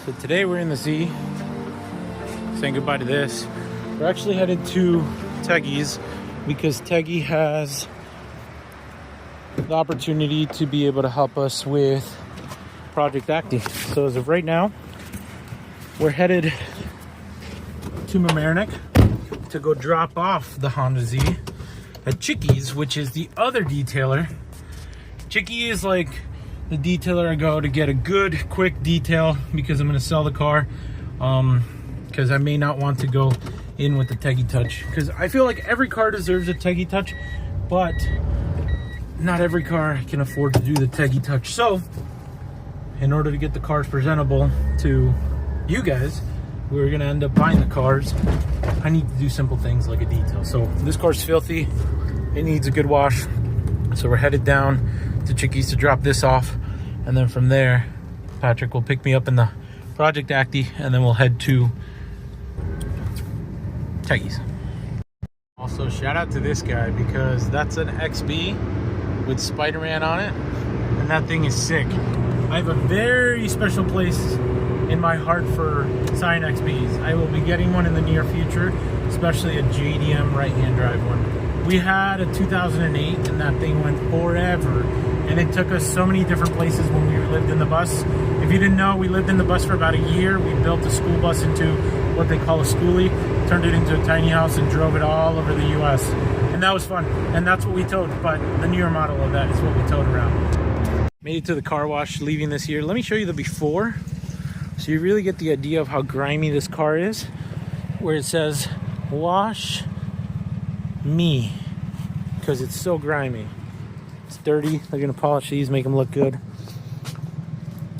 So today we're in the Z, saying goodbye to this. We're actually headed to Tegies because Teggy has the opportunity to be able to help us with Project Acti. So as of right now, we're headed to Mamaroneck to go drop off the Honda Z at Chickies, which is the other detailer. Chickie is like the detailer I go to get a good quick detail because I'm going to sell the car, because I may not want to go in with the Teggy touch, because I feel like every car deserves a Teggy touch, but not every car can afford to do the Teggy touch. So in order to get the cars presentable to you guys, we're going to end up buying the cars. I need to do simple things like a detail. So this car's filthy, it needs a good wash, so we're headed down to Chickies to drop this off, and then from there Patrick will pick me up in the Project Acti, and then we'll head to Tegies. Also, shout out to this guy because that's an XB with Spider-Man on it, and that thing is sick. I have a very special place in my heart for Scion XBs. I will be getting one in the near future, especially a JDM right-hand drive one. We had a 2008 and that thing went forever, and it took us so many different places when we lived in the bus. If you didn't know, we lived in the bus for about a year. We built a school bus into what they call a schoolie, turned it into a tiny house, and drove it all over the US. And that was fun, and that's what we towed, but the newer model of that is what we towed around. Made it to the car wash leaving this year. Let me show you the before, so you really get the idea of how grimy this car is, where it says wash me, because it's so grimy. It's dirty. They're gonna polish these, make them look good.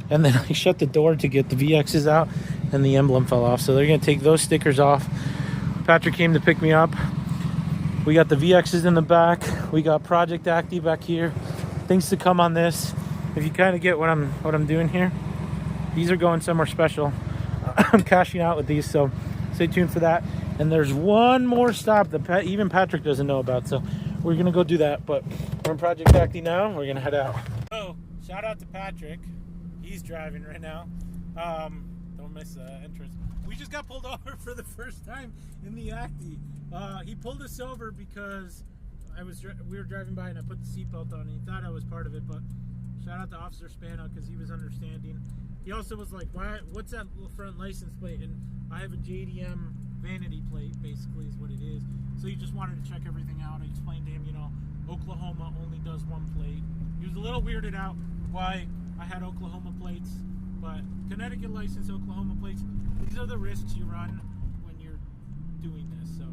And then I shut the door to get the VXs out, and the emblem fell off, so they're gonna take those stickers off. Patrick came to pick me up. We got the VXs in the back, we got Project Acti back here. Things to come on this. If you kind of get what I'm doing here, these are going somewhere special. I'm cashing out with these, so stay tuned for that. And there's one more stop that even Patrick doesn't know about, so we're gonna go do that. But we're in Project Acti now. We're gonna head out. So shout out to Patrick. He's driving right now. Don't miss the entrance. We just got pulled over for the first time in the Acti. He pulled us over because we were driving by and I put the seatbelt on, and he thought I was part of it. But shout out to Officer Spano because he was understanding. He also was like, what's that front license plate? And I have a JDM vanity plate, basically, is what it is. So he just wanted to check everything out. I explained to him, Oklahoma only does one plate. He was a little weirded out why I had Oklahoma plates, but Connecticut license, Oklahoma plates, these are the risks you run when you're doing this. So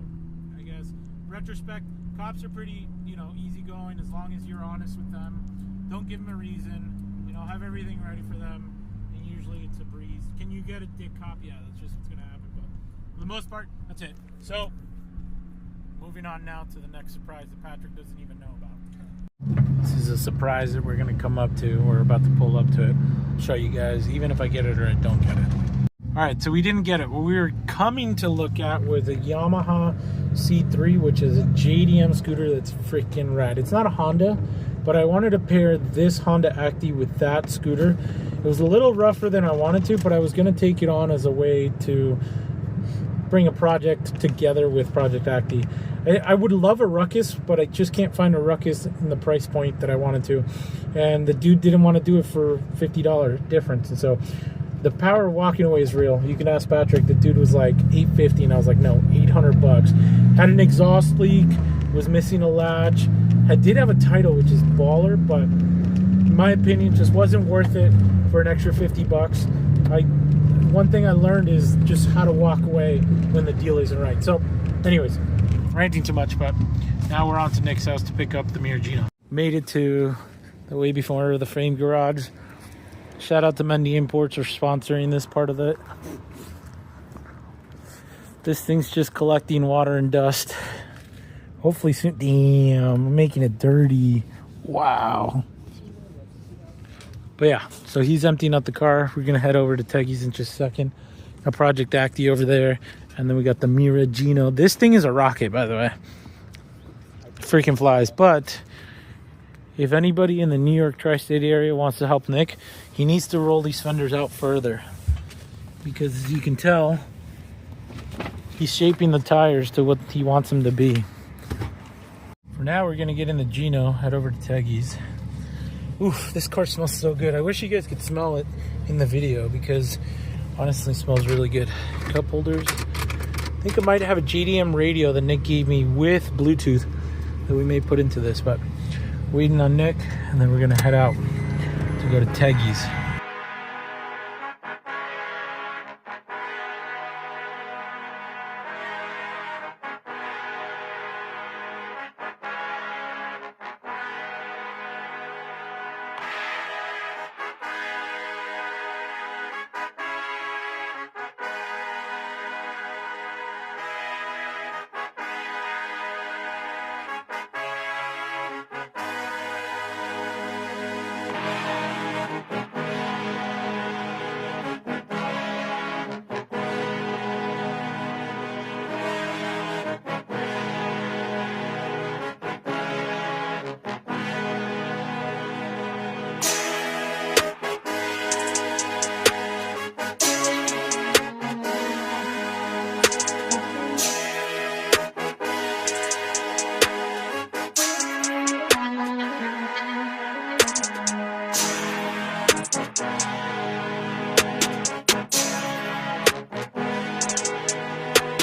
I guess, retrospect, cops are pretty, easygoing as long as you're honest with them. Don't give them a reason, have everything ready for them. Usually it's a breeze. Can you get a dick cop? Yeah, that's just what's going to happen. But for the most part, that's it. So, moving on now to the next surprise that Patrick doesn't even know about. This is a surprise that we're going to come up to. We're about to pull up to it. I'll show you guys, even if I get it or I don't get it. Alright, so we didn't get it. What we were coming to look at was a Yamaha C3, which is a JDM scooter that's freaking rad. It's not a Honda, but I wanted to pair this Honda Acti with that scooter. It was a little rougher than I wanted to, but I was going to take it on as a way to bring a project together with Project Acti. I would love a Ruckus, but I just can't find a Ruckus in the price point that I wanted to. And the dude didn't want to do it for $50 difference. And so the power of walking away is real. You can ask Patrick. The dude was like $850, and I was like, no, $800. Had an exhaust leak, was missing a latch. I did have a title, which is baller, but in my opinion, just wasn't worth it for an extra $50. One thing I learned is just how to walk away when the deal isn't right. So, anyways, ranting too much, but now we're on to Nick's house to pick up the Miragino. Made it to the way before the frame garage. Shout out to Mendy Imports for sponsoring this part of it. This thing's just collecting water and dust. Hopefully soon. Damn, I'm making it dirty. Wow. But yeah, so he's emptying out the car. We're gonna head over to Tegies in just a second. A Project Acti over there, and then we got the Miragino. This thing is a rocket, by the way. Freaking flies. But if anybody in the New York tri-state area wants to help Nick, he needs to roll these fenders out further. because as you can tell, he's shaping the tires to what he wants them to be. For now, we're gonna get in the Gino, head over to Tegies. Oof, this car smells so good. I wish you guys could smell it in the video because honestly, it smells really good. Cup holders. I think I might have a JDM radio that Nick gave me with Bluetooth that we may put into this, but waiting on Nick, and then we're gonna head out to go to Tegies.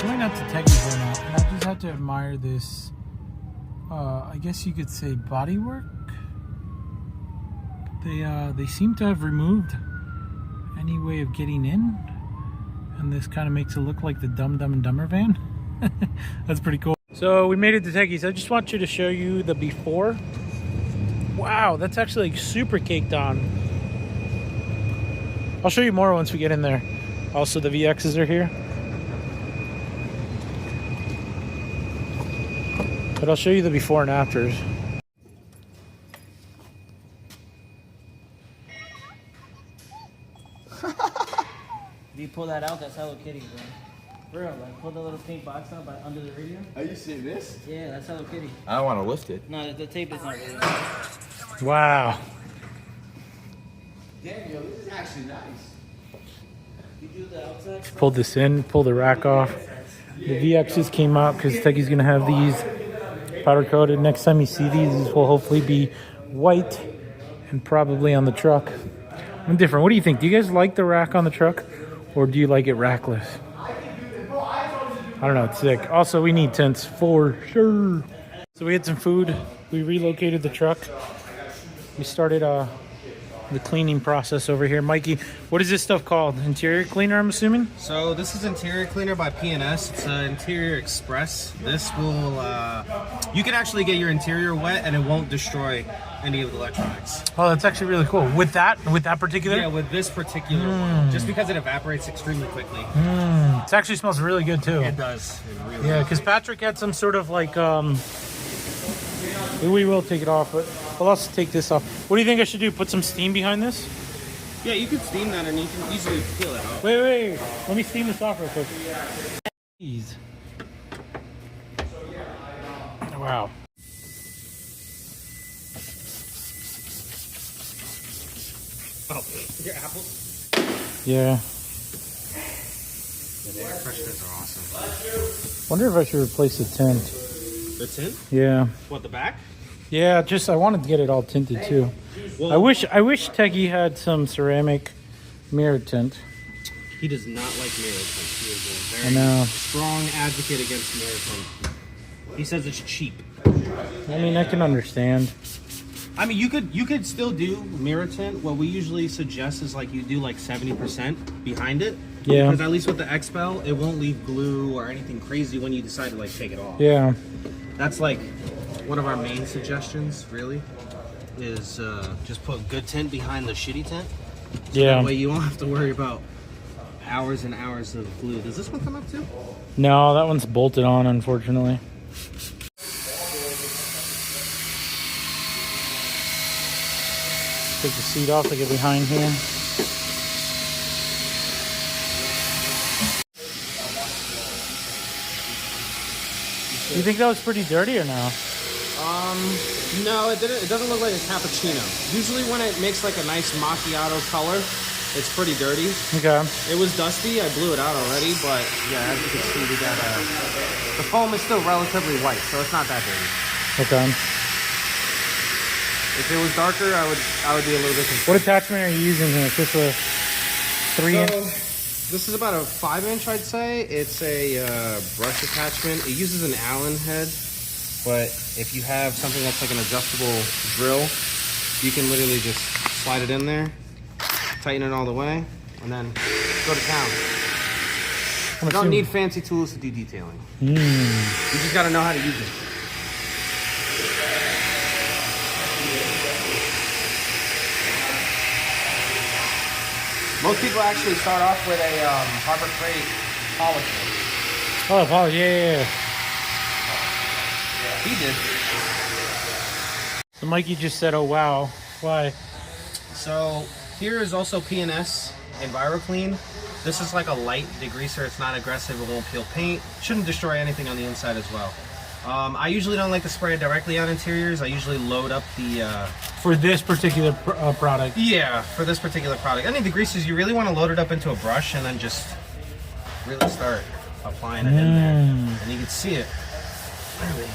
Going out to Teggy right now, and I just had to admire this, I guess you could say bodywork. They seem to have removed any way of getting in, and this kind of makes it look like the Dumb and Dumber van. That's pretty cool. So we made it to Teggy's. I just want you to show you the before. Wow, that's actually like super caked on. I'll show you more once we get in there. Also, the VXs are here. But I'll show you the before and afters. If you pull that out, that's Hello Kitty, bro. For real, like pull the little pink box out by under the radio. Are you seeing this? Yeah, that's Hello Kitty. I don't want to lift it. No, the tape is not really. Wow. Damn, yo, this is actually nice. You do the outside. Pulled this in, pull the rack off. The VXs came out because Teggy's gonna have these powder coated. Next time you see these will hopefully be white and probably on the truck. I'm different. What do you think? Do you guys like the rack on the truck, or do you like it rackless? I don't know. It's sick. Also, we need tents for sure. So we had some food. We relocated the truck. We started the cleaning process over here. Mikey, what is this stuff called? Interior cleaner, I'm assuming? So this is interior cleaner by P&S. It's an Interior Express. This will, you can actually get your interior wet and it won't destroy any of the electronics. Oh, that's actually really cool. With that particular? Yeah, with this particular one. Just because it evaporates extremely quickly. It actually smells really good too. It does. It really Yeah, because Patrick had some sort of like, we will take it off, but I'll also take this off. What do you think I should do? Put some steam behind this? Yeah, you can steam that and you can easily peel it off. Wait. Let me steam this off real quick. Jeez. Wow. Oh, your apples? Yeah. The air fresheners are awesome. Wonder if I should replace the tint. The tint? Yeah. What, the back? Yeah, just I wanted to get it all tinted too. Well, I wish Teggy had some ceramic mirror tint. he does not like mirror tint. He is a I know. very strong advocate against mirror tint. He says it's cheap. I mean, I can understand. I mean, you could still do mirror tint. What we usually suggest is like you do like 70% behind it. Yeah. Because at least with the XPEL, it won't leave glue or anything crazy when you decide to like take it off. Yeah. That's like one of our main suggestions, really, is just put good tint behind the shitty tint. So Yeah. That way you won't have to worry about hours and hours of glue. Does this one come up too? No, that one's bolted on, unfortunately. Take the seat off to get behind here. You think that was pretty dirty or no? No, it didn't. It doesn't look like a cappuccino. Usually when it makes like a nice macchiato color, It's pretty dirty. Okay. It was dusty. I blew it out already, but yeah, as you can see, we got the foam is still relatively white, so it's not that dirty. Okay. If it was darker, I would be a little bit confused. What attachment are you using here? Is this a 3-inch? This is about a 5-inch, I'd say. It's a brush attachment. It uses an Allen head, but if you have something that's like an adjustable drill, you can literally just slide it in there, tighten it all the way, and then go to town. You don't need fancy tools to do detailing. You just got to know how to use it. Most people actually start off with a Harbor Freight polisher. Oh, polish, yeah. He did. So Mikey just said, oh, wow. Why? So here is also P&S EnviroClean. This is like a light degreaser. It's not aggressive. It won't peel paint. Shouldn't destroy anything on the inside as well. I usually don't like to spray it directly on interiors. I usually load up the... For this particular product? Yeah, for this particular product. Any degreasers, you really want to load it up into a brush and then just really start applying it in there. And you can see it really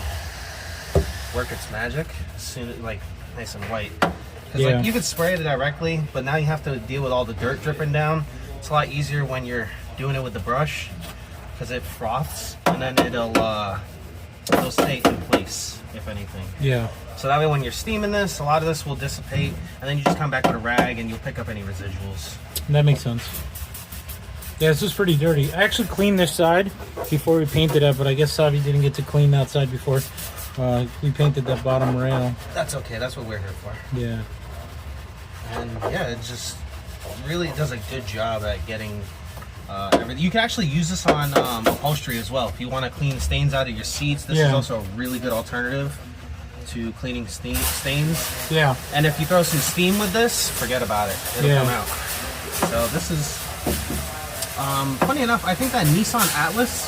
work its magic as soon as, like, nice and white. Because like, you could spray it directly, but now you have to deal with all the dirt dripping down. It's a lot easier when you're doing it with the brush because it froths and then it'll stay in place, if anything. Yeah. So that way when you're steaming this, a lot of this will dissipate, and then you just come back with a rag and you'll pick up any residuals. That makes sense. Yeah, this is pretty dirty. I actually cleaned this side before we painted it, but I guess Savi didn't get to clean that side before we painted that bottom rail. That's okay, that's what we're here for. Yeah. And yeah, it just really does a good job at getting everything. You can actually use this on upholstery as well. If you want to clean stains out of your seats, this is also a really good alternative to cleaning stains. Yeah. And if you throw some steam with this, forget about it. It'll come out. So this is, funny enough, I think that Nissan Atlas,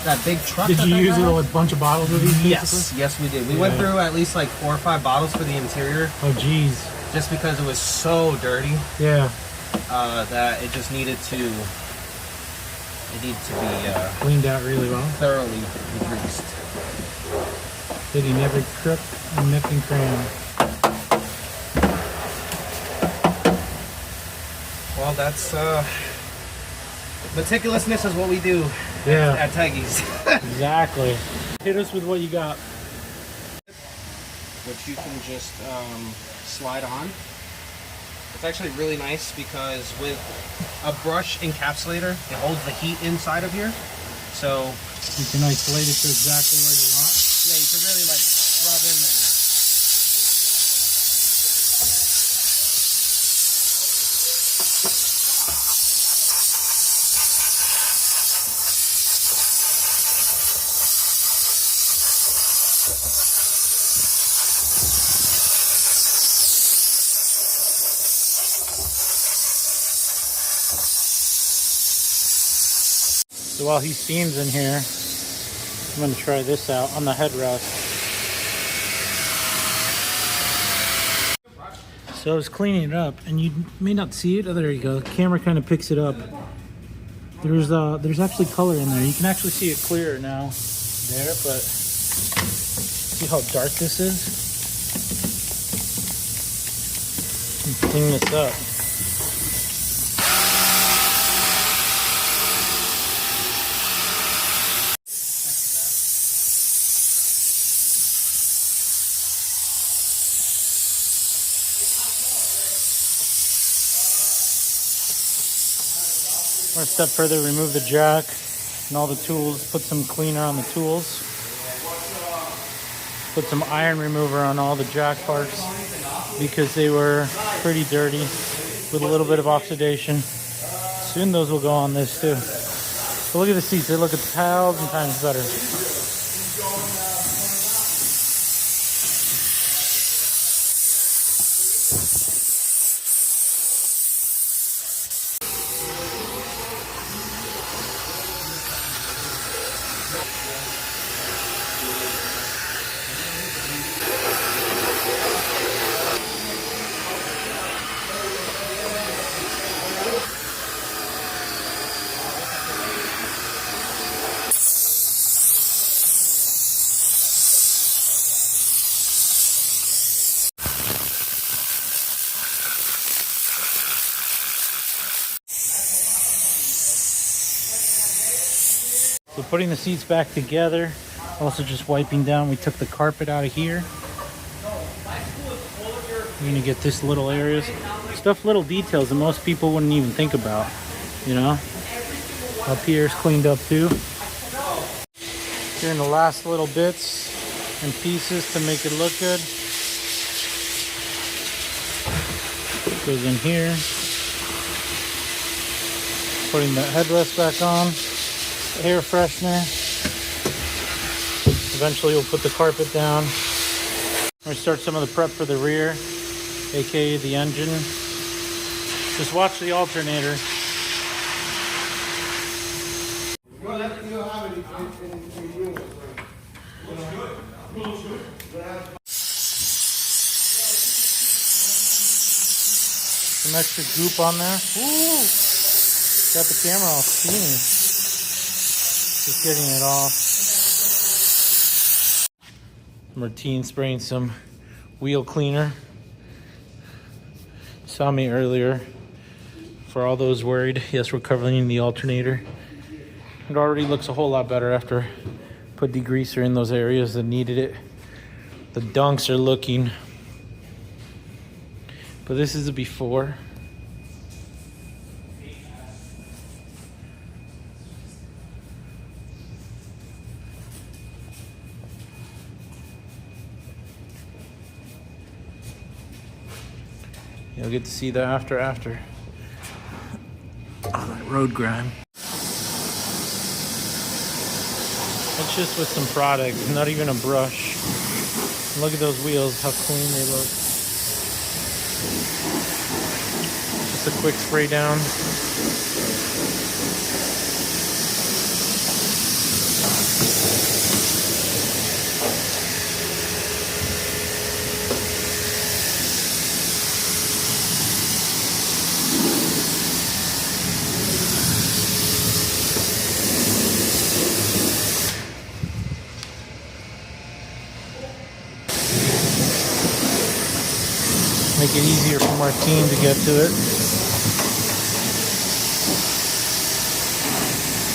that big truck. Did you use it with a bunch of bottles of these? Yes, yes we did. We went through at least like 4 or 5 bottles for the interior. Oh geez. Just because it was so dirty. Yeah. That it just needed to. It needed to be cleaned out really well. Thoroughly degreased. Did he never crook and nook and cram? Well, that's meticulousness is what we do at Tegies. Exactly. Hit us with what you got. Which you can just slide on. It's actually really nice because with a brush encapsulator, it holds the heat inside of here. So you can isolate it to exactly where you want. Yeah, you can really like rub in there. So while he steams in here, I'm going to try this out on the headrest. So I was cleaning it up, and you may not see it. Oh, there you go. The camera kind of picks it up. There's actually color in there. You can actually see it clearer now there, but see how dark this is? Clean this up. Or a step further, remove the jack and all the tools, put some cleaner on the tools, put some iron remover on all the jack parts because they were pretty dirty with a little bit of oxidation. Soon those will go on this too. So look at the seats, they look 1,000 times better. So putting the seats back together, also just wiping down. We took the carpet out of here. You're gonna get this little areas, little details that most people wouldn't even think about, you know. Up here is cleaned up too. Doing the last little bits and pieces to make it look good. Goes in here. Putting the headrest back on. Air freshener. Eventually we'll put the carpet down. We're gonna start some of the prep for the rear, aka the engine. Just watch the alternator. Some extra goop on there. Ooh, got the camera all steamy. Just getting it off. Martine spraying some wheel cleaner. Saw me earlier. For all those worried, yes, we're covering the alternator. It already looks a whole lot better after put degreaser in those areas that needed it. The dunks are looking, but this is a before. You'll get to see the after. Oh, that road grime. It's just with some product, not even a brush. Look at those wheels, how clean they look. Just a quick spray down. Make it easier for our team to get to it.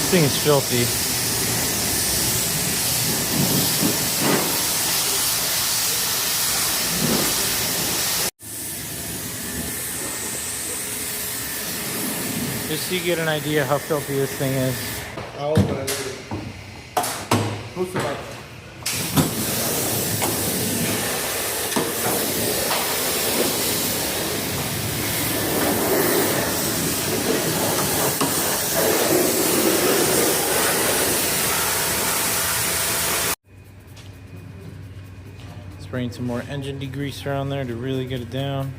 This thing is filthy. Just so you get an idea how filthy this thing is. I'll open it. Who's the back? Spraying some more engine degreaser on there to really get it down.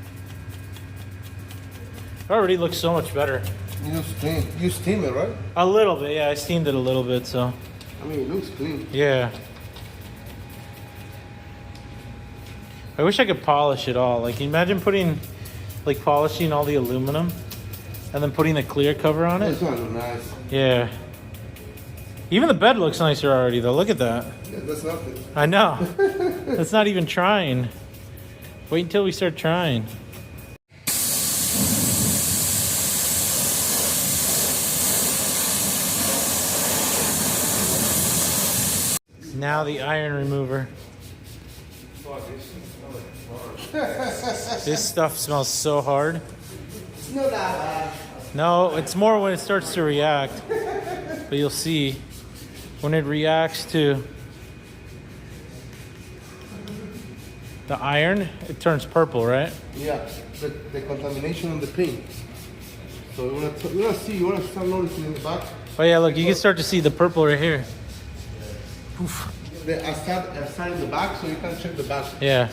It already looks so much better. You steam it, right? A little bit, yeah. I steamed it a little bit, so. I mean, it looks clean. Yeah. I wish I could polish it all. Like, imagine putting, like, polishing all the aluminum and then putting the clear cover on it. It's gonna look nice. Yeah. Even the bed looks nicer already, though. Look at that. Yeah, that's nothing. I know. That's not even trying. Wait until we start trying. Now the iron remover. This stuff smells so hard. It's not that bad. No, it's more when it starts to react. But you'll see when it reacts to the iron, it turns purple, right? Yeah, the contamination on the paint. So you wanna start noticing in the back. Oh yeah, look, you can start to see the purple right here. Oof. I start in the back, so you can check the back. Yeah.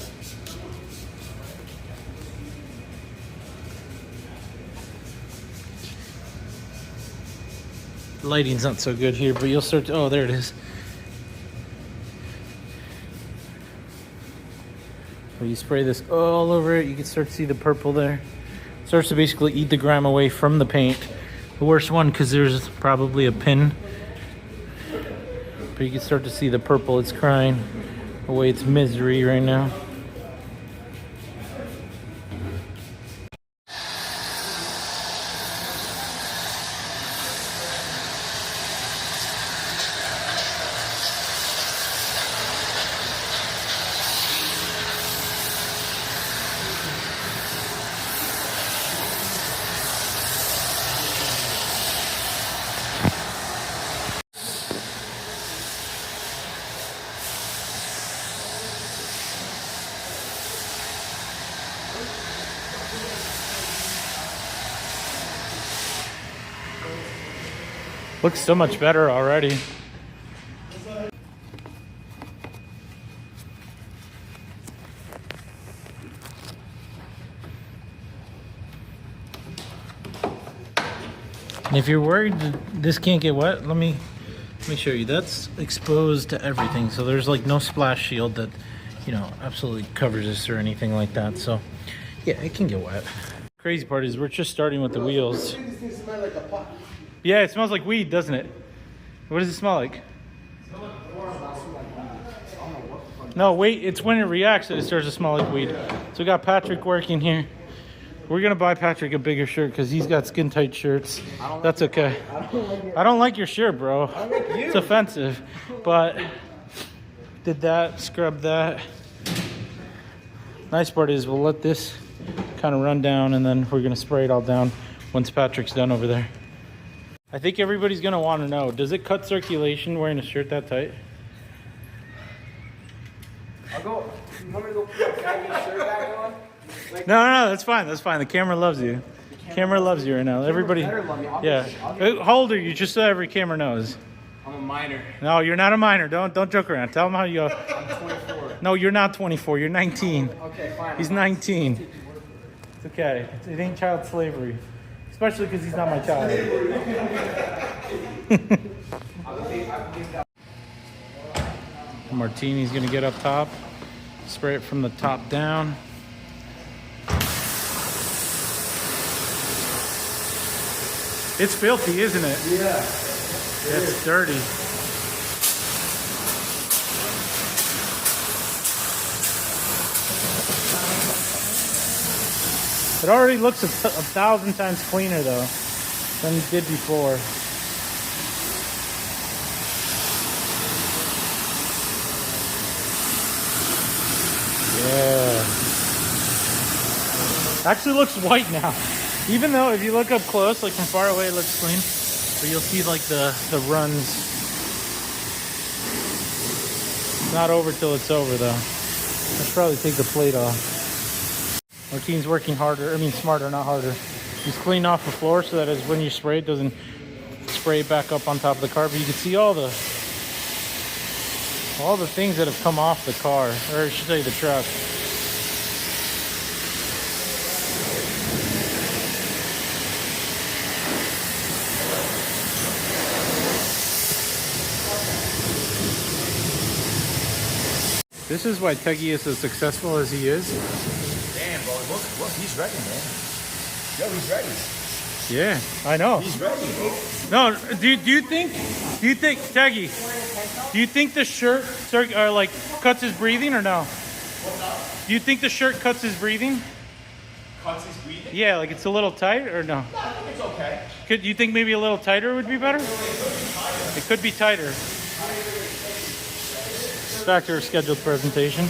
Lighting's not so good here, but you'll start to, oh, there it is. When you spray this all over it, you can start to see the purple there. It starts to basically eat the grime away from the paint. The worst one, because there's probably a pin. But you can start to see the purple. It's crying away its misery right now. Looks so much better already. And if you're worried that this can't get wet, let me show you. That's exposed to everything. So there's like no splash shield that, you know, absolutely covers this or anything like that. So yeah, it can get wet. Crazy part is we're just starting with the wheels. This thing smells like a pot. Yeah, it smells like weed, doesn't it? What does it smell like? No, wait, it's when it reacts that it starts to smell like weed. So we got Patrick working here. We're gonna buy Patrick a bigger shirt because he's got skin tight shirts. That's okay. I don't like your shirt, bro. It's offensive. But did that, scrub that. Nice part is we'll let this kind of run down and then we're gonna spray it all down once Patrick's done over there. I think everybody's gonna want to know, does it cut circulation wearing a shirt that tight? I'll go. You want me to go put a shirt back on? Like, No, that's fine. That's fine. The camera loves you. The camera loves you right now. Everybody. Yeah. How old are you? Just so every camera knows. I'm a minor. No, you're not a minor. Don't joke around. Tell them how you go. I'm 24. No, you're not 24. You're 19. Okay, fine. He's 19. It's okay. It ain't child slavery. Especially because he's not my child. Martini's gonna get up top. Spray it from the top down. It's filthy, isn't it? Yeah. It's dirty. It already looks a 1,000 times cleaner though than it did before. Yeah. Actually looks white now. Even though if you look up close, like from far away, it looks clean. But you'll see like the runs. It's not over till it's over though. I should probably take the plate off. Martine's working harder, smarter, not harder. He's cleaning off the floor so that as when you spray it doesn't spray it back up on top of the car. But you can see all the things that have come off the car, or I should say the truck. This is why Teggy is as successful as he is. Damn, bro. Look, he's ready, man. Yo, he's ready. Yeah, I know. He's ready, bro. No, do you think, Teggy, do you think the shirt like cuts his breathing or no? Do you think the shirt cuts his breathing? Cuts his breathing? Yeah, like it's a little tight or no? I think it's okay. Could you think maybe a little tighter would be better? It could be tighter. Back to our scheduled presentation.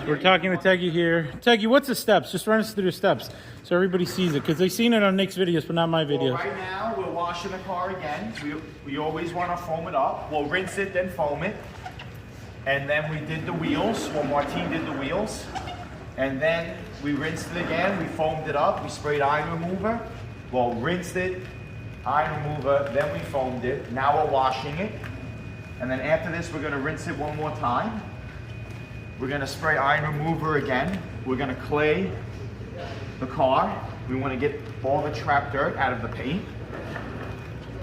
We're talking with Teggy here. Teggy, what's the steps? Just run us through the steps so everybody sees it, because they've seen it on Nick's videos, but not my videos. Well, right now, we're washing the car again. We always want to foam it up. We'll rinse it, then foam it. And then we did the wheels. Well, Martine did the wheels. And then we rinsed it again. We foamed it up. We sprayed iron remover. Well, rinsed it, iron remover, then we foamed it. Now we're washing it. And then after this, we're going to rinse it one more time. We're going to spray iron remover again. We're going to clay the car. We want to get all the trap dirt out of the paint.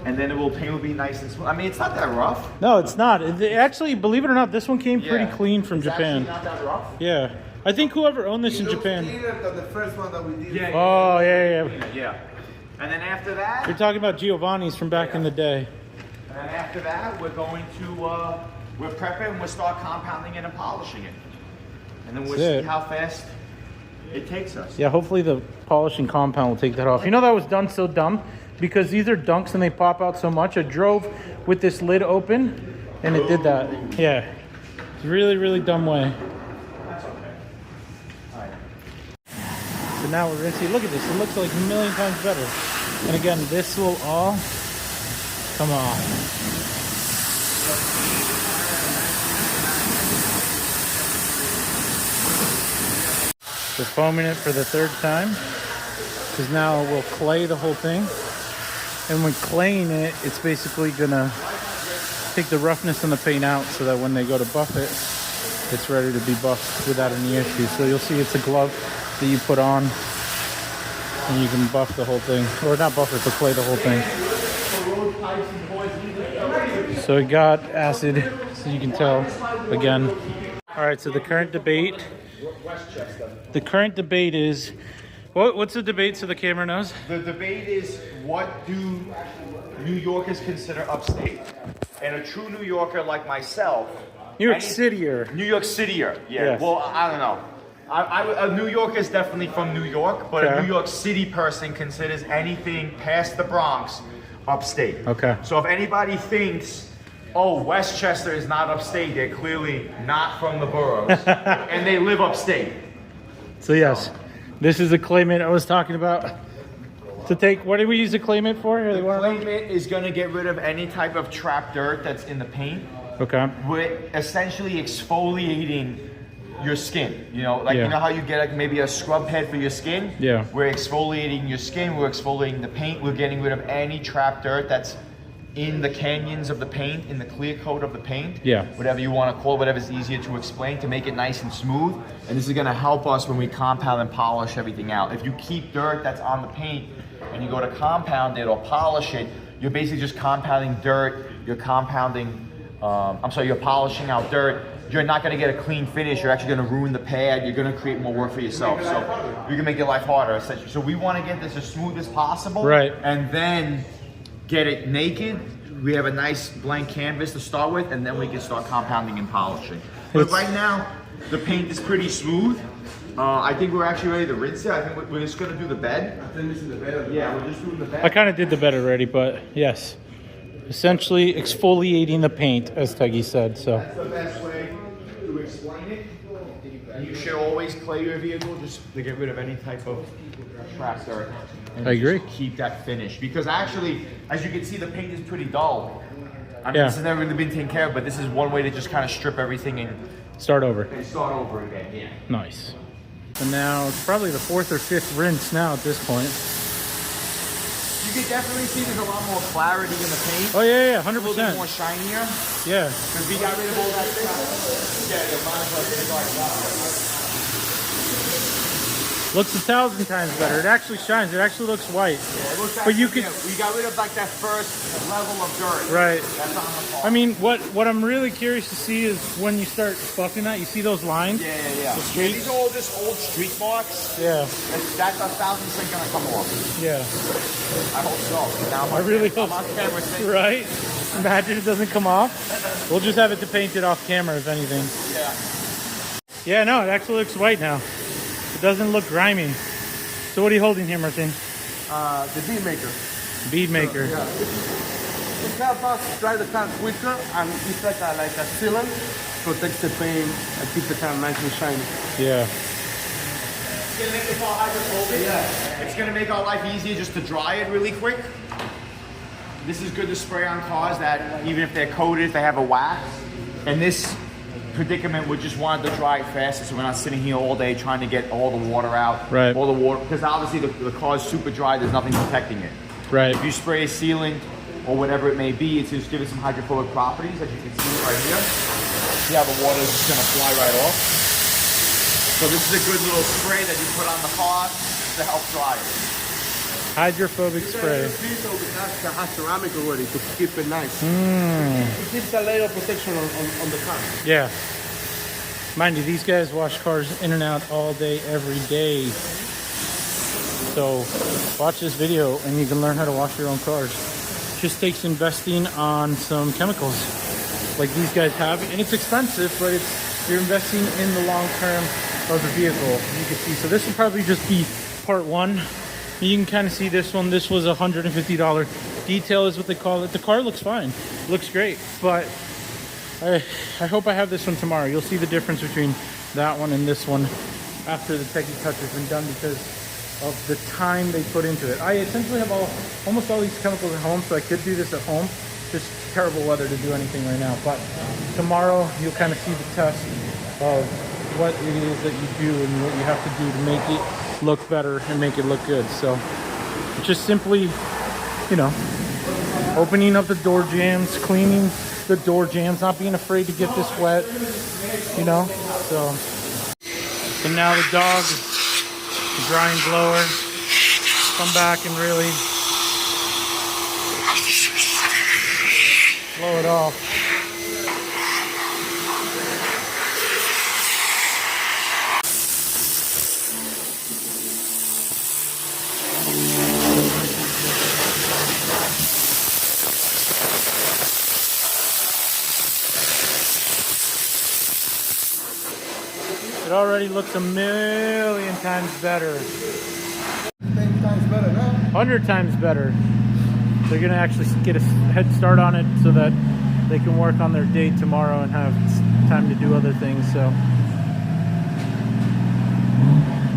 And then paint will be nice and smooth. I mean, it's not that rough. No, it's not. Actually, believe it or not, this one came pretty Yeah. clean from It's Japan. actually not that rough. Yeah. I think whoever owned this in Japan. Cleaner than the first one that we did. Yeah. Oh, yeah. Yeah. And then after that, You're talking about Giovanni's from back in the day. and then after that, we're going to, we're prepping and we'll start compounding it and polishing it. And then we'll That's see it. how fast it takes us. Yeah, hopefully the polishing compound will take that off. You know that was done so dumb? Because these are dunks and they pop out so much. I drove with this lid open and it did that. Yeah. It's a really, really dumb way. That's okay. All right. So now we're gonna see, look at this. It looks like a million times better. And again, this will all come off. We're foaming it for the third time because now we'll clay the whole thing. And when claying it, it's basically gonna take the roughness in the paint out so that when they go to buff it, it's ready to be buffed without any issue. So you'll see it's a glove that you put on and you can buff the whole thing. Or not buff it, but clay the whole thing. So it got acid, so you can tell again. All right, so the current debate is, what's the debate so the camera knows? The debate is, what do New Yorkers consider upstate? And a true New Yorker like myself... New York Cityer. New York Cityer, yeah. Yes. Well, I don't know. A New Yorker is definitely from New York, but Okay. a New York City person considers anything past the Bronx upstate. Okay. So if anybody thinks, oh, Westchester is not upstate, they're clearly not from the boroughs, and they live upstate. So yes, this is a clay mitt I was talking about. To take, what did we use the clay mitt for? The clay mitt is going to get rid of any type of trapped dirt that's in the paint. Okay. We're essentially exfoliating your skin. You know, like Yeah. you know how you get like maybe a scrub head for your skin? Yeah. We're exfoliating your skin, we're exfoliating the paint, we're getting rid of any trapped dirt that's in the canyons of the paint, in the clear coat of the paint. Yeah. Whatever you want to call it, whatever's easier to explain to make it nice and smooth. And this is going to help us when we compound and polish everything out. If you keep dirt that's on the paint and you go to compound it or polish it, you're basically just compounding dirt, you're compounding, you're polishing out dirt. You're not going to get a clean finish. You're actually going to ruin the pad. You're going to create more work for yourself. So you're going to make your life harder, essentially. So we want to get this as smooth as possible. Right. And then get it naked. We have a nice blank canvas to start with, and then we can start compounding and polishing. But right now, the paint is pretty smooth. I think we're actually ready to rinse it. I think we're just going to do the bed. I think this is the bed. Yeah, we're just doing the bed. I kind of did the bed already, but yes. Essentially exfoliating the paint, as Teggy said, so. That's the best way to explain it. And you should always clay your vehicle just to get rid of any type of trapped dirt. And I agree. just keep that finish. Because actually, as you can see, the paint is pretty dull. I mean, Yeah. this has never really been taken care of, but this is one way to just kind of strip everything and Start over. start over again. Yeah. Nice. And now it's probably the 4th or 5th rinse now at this point. You can definitely see there's a lot more clarity in the paint. Oh yeah, A little bit 100%. more shinier. Yeah. Because we got rid of all that stuff. Yeah, you might as well take it like that. Looks 1,000 times better. It actually shines. It actually looks white. Yeah, it looks But you actually- could- yeah, we got rid of like that first level of dirt. Right. That's on the car. I mean, what I'm really curious to see is when you start buffing that, you see those lines? Yeah. The Yeah, streaks? these are all just old street marks. Yeah. That's 1,000% gonna come off. Yeah. I hope so. Now I really I'm hope on camera saying, Right? Imagine it doesn't come off. We'll just have it to paint it off camera, if anything. yeah. Yeah, no, it actually looks white now. It doesn't look grimy. So what are you holding here, Martin? The bead maker. Bead maker. Yeah. It helps us dry the car quicker, and it's like a sealant, protects the paint and keeps the car nice and shiny. Yeah. It's gonna make the car hydrophobic. Yeah. It's gonna make our life easier just to dry it really quick. This is good to spray on cars that even if they're coated, if they have a wax. And this predicament, we just wanted to dry it faster so we're not sitting here all day trying to get all the water out. Right. All the water, because obviously the car is super dry, there's nothing protecting it. Right. If you spray a sealant or whatever it may be, it's just giving some hydrophobic properties, as you can see right here. See how the water is just gonna fly right off. So this is a good little spray that you put on the car to help dry it. Hydrophobic spray. So it has ceramic already to keep it nice. Mm. It keeps a layer of protection on the car. Yeah. Mind you, these guys wash cars in and out all day, every day. So watch this video and you can learn how to wash your own cars. Just takes investing on some chemicals like these guys have. And it's expensive, but you're investing in the long term of the vehicle, you can see. So this will probably just be part 1. You can kind of see this one. This was $150. Detail is what they call it. The car looks fine. Looks great. But I hope I have this one tomorrow. You'll see the difference between that one and this one after the Teggy touch has been done, because of the time they put into it. I essentially have almost all these chemicals at home, so I could do this at home. Just terrible weather to do anything right now. But tomorrow you'll kind of see the test of what it is that you do and what you have to do to make it look better and make it look good. So it's just simply, you know, opening up the door jambs, cleaning the door jambs, not being afraid to get this wet, you know. So now the dog, the drying blower, come back and really blow it off. It already looks a million times better. 10 times better now. 100 times better. They're gonna actually get a head start on it so that they can work on their day tomorrow and have time to do other things. So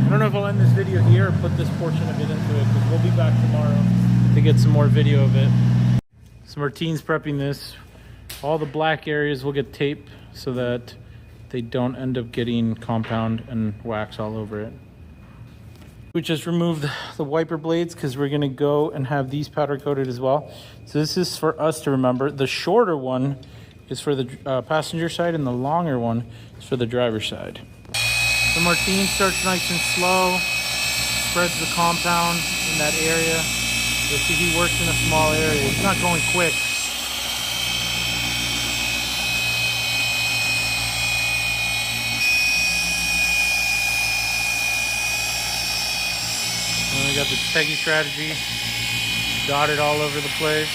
I don't know if I'll end this video here or put this portion of it into it, because we'll be back tomorrow to get some more video of it. So Martine's prepping this. All the black areas will get tape so that they don't end up getting compound and wax all over it. We just removed the wiper blades because we're gonna go and have these powder coated as well. So this is for us to remember. The shorter one is for the passenger side and the longer one is for the driver's side. So Martine starts nice and slow, spreads the compound in that area. You'll see he works in a small area. He's not going quick. And we got the Teggy strategy dotted all over the place.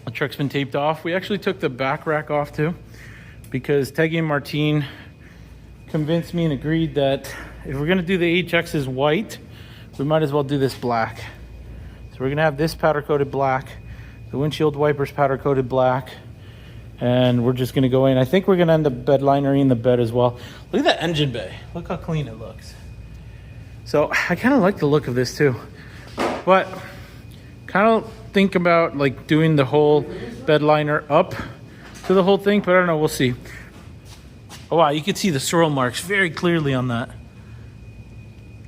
The truck's been taped off. We actually took the back rack off too, because Teggy and Martine convinced me and agreed that if we're gonna do the HXs white, we might as well do this black. So we're gonna have this powder coated black, the windshield wipers powder coated black, and we're just gonna go in. I think we're gonna end up bed linering the bed as well. Look at that engine bay. Look how clean it looks. So I kind of like the look of this too, but kind of think about like doing the whole bed liner up to the whole thing, but I don't know, we'll see. Oh wow, you can see the swirl marks very clearly on that.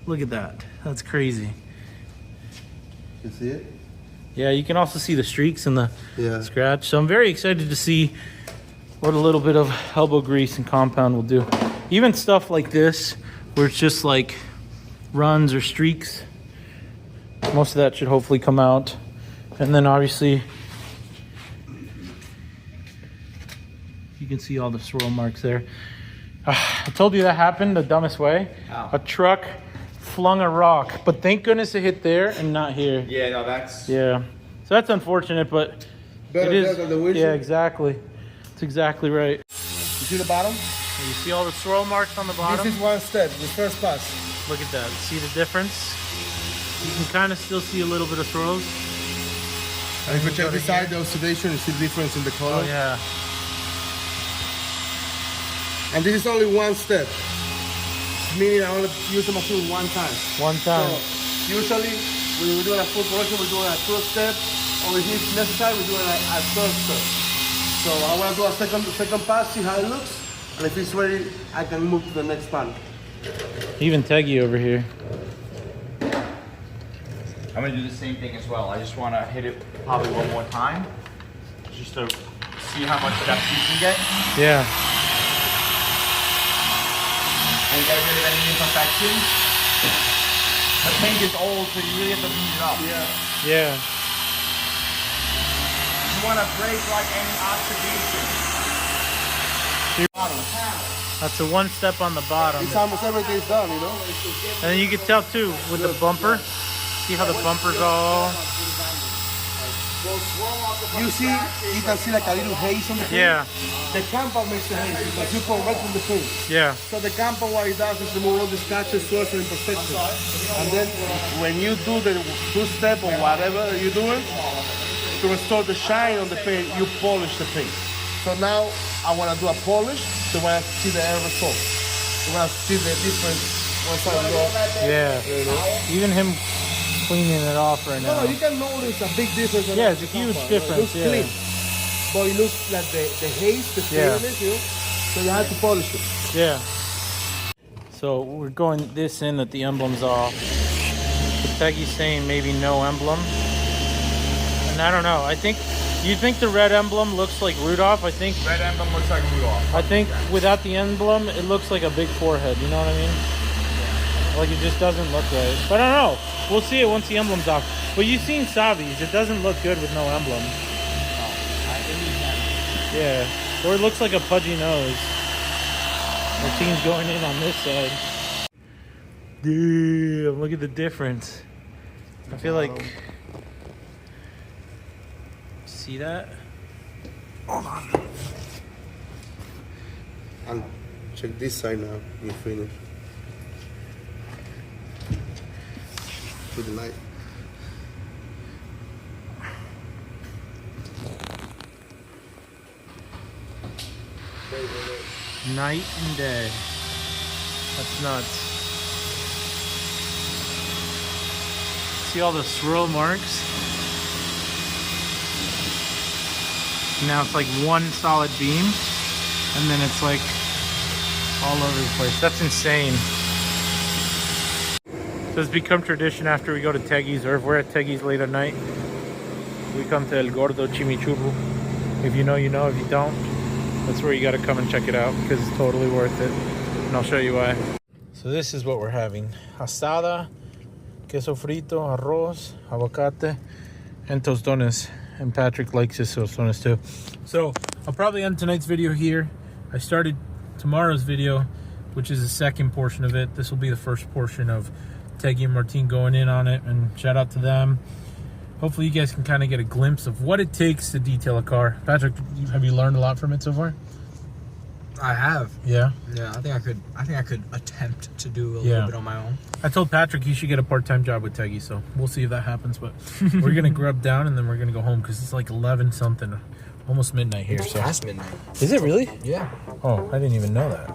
Look at that, that's crazy. You see it? Yeah, you can also see the streaks and the scratch. So I'm very excited to see what a little bit of elbow grease and compound will do. Even stuff like this, where it's just like runs or streaks, most of that should hopefully come out. And then obviously, you can see all the swirl marks there. I told you that happened the dumbest way. Oh. A truck flung a rock, but thank goodness it hit there and not here. Yeah, no, that's... Yeah, so that's unfortunate, but Better it is. there than the windshield. Yeah, exactly. That's exactly right. You see the bottom? You see all the swirl marks on the bottom? This is one step, the first pass. Look at that. See the difference? You can kind of still see a little bit of swirls. And if you check the side, the oxidation, you see the difference in the color. Oh yeah. And this is only one step. Meaning I only use the machine one time. One time. So usually when we're doing a full production, we're doing a 2-step, or if it's necessary, we're doing a 3rd step. So I want to do a second pass, see how it looks, and if it's ready, I can move to the next pan. Even Teggy over here. I'm gonna do the same thing as well. I just wanna hit it probably one more time, just to see how much depth you can get. Yeah. And get rid of any imperfections. The paint is old, so you really have to beat it up. Yeah. You wanna break like any oxidation. That's the one step on the bottom. It's almost everything's done, you know? And then you can tell too with the bumper. See how the bumper's all... You see, you can see like a little haze on the paint. Yeah. The compound makes the haze, but you correct with the paint. Yeah. So the compound, what it does is remove all the scratches, swirls, and imperfections. And then when you do the 2-step or whatever you're doing, to restore the shine on the paint, you polish the paint. So now I want to do a polish, so when I see the end result. So when I see the difference once I go. Yeah. Even him cleaning it off right now. No, you can notice a big difference. Yeah, it's a huge difference. It looks clean, but it looks like the haze, the clearness, you know. So you have to polish it. Yeah. So we're going this in that the emblem's off. Teggy's saying maybe no emblem. And I don't know. I think, you think the red emblem looks like Rudolph? I think Red emblem looks like Rudolph. I think without the emblem, it looks like a big forehead. You know what I mean? Like it just doesn't look right. But I don't know. We'll see it once the emblem's off. But you've seen Savi's. It doesn't look good with no emblem. Yeah. Or it looks like a pudgy nose. Martine's going in on this side. Damn, look at the difference. I feel like... See that? Hold on. I'll check this side now. You finish. To the light. Night and day. That's nuts. See all the swirl marks? Now it's like one solid beam, and then it's like all over the place. That's insane. So it's become tradition after we go to Tegies, or if we're at Tegies late at night, we come to El Gordo Chimichurro. If you know, you know. If you don't, that's where you got to come and check it out, because it's totally worth it. And I'll show you why. So this is what we're having. Asada, queso frito, arroz, aguacate, and tostones. And Patrick likes his tostones too. So I'll probably end tonight's video here. I started tomorrow's video, which is the second portion of it. This will be the first portion of Teggy and Martine going in on it, and shout out to them. Hopefully you guys can kind of get a glimpse of what it takes to detail a car. Patrick, have you learned a lot from it so far? I have. Yeah. Yeah, I think I could attempt to do a little bit on my own. I told Patrick he should get a part-time job with Teggy, so we'll see if that happens. But we're gonna grub down and then we're gonna go home because it's like 11 something, almost midnight here. So Past midnight. is it really? Yeah. Oh, I didn't even know that.